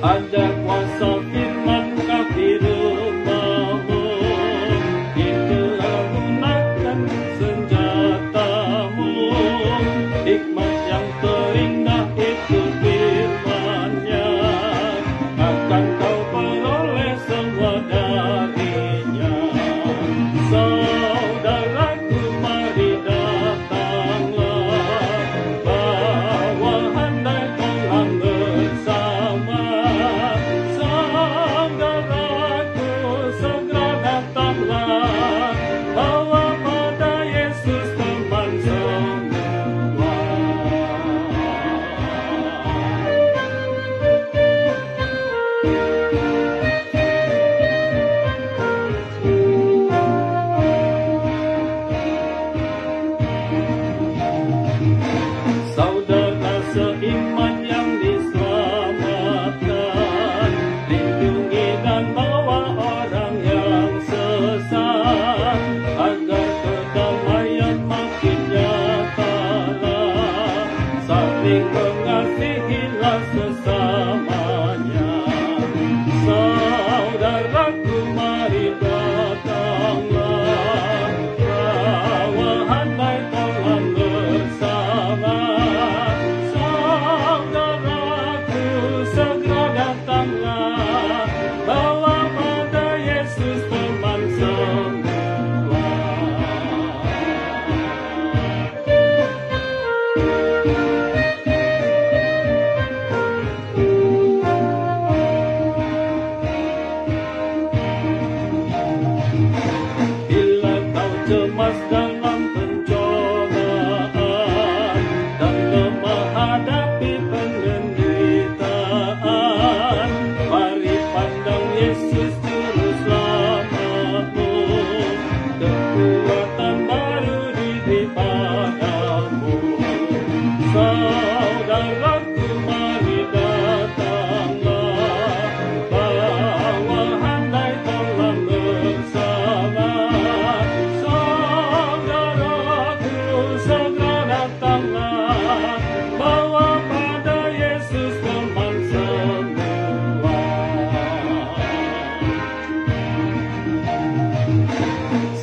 Ada kuasa firman di rumahmu, itulah gunakan senjatamu. Hikmat yang terindah itu firman-Nya, akan kau peroleh semua darinya. Saudaraku, mari datanglah, bawa handai Tuhan bersama. Saudaraku, segera datanglah, bawa pada Yesus teman semua. Saudara seiman yang diselamatkan, lindungi dan bawa orang yang sesat, agar kedamaian makin nyatalah, saling mengasihilah sesamanya. Saudaraku, mari datanglah, bawa handai Tuhan bersama. Saudaraku, segera datanglah, bawa pada Yesus teman semua. Bila kau cemas dalam pencobaan dan lemah hadapi penderitaan, mari pandang Yesus juru selamatmu, kekuatan baru diberi padamu. Saudaraku, mari datanglah, bawa handai Tuhan bersama. Saudaraku, segera datanglah, bawa pada Yesus teman semua.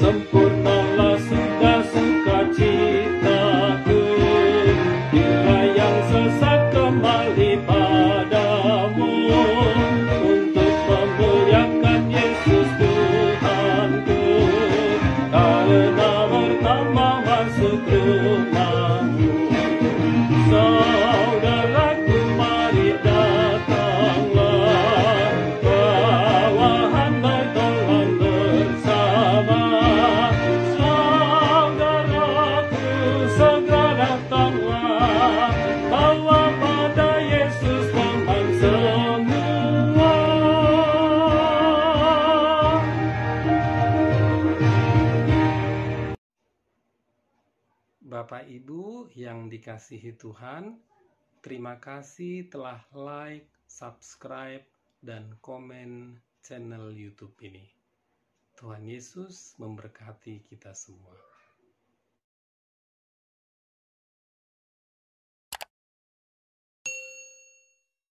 Sempurnalah sudah sukacitaku, bila yang sesat kembali padamu, untuk memuliakan Yesus Tuhanku, karena bertambah masuk rumahmu. Saudaraku, mari datanglah, bawa handai Tuhan bersama. Saudaraku, segera datanglah, bawa pada Yesus teman semua. Bapak Ibu yang dikasihi Tuhan, terima kasih telah like, subscribe, dan komen channel YouTube ini. Tuhan Yesus memberkati kita semua.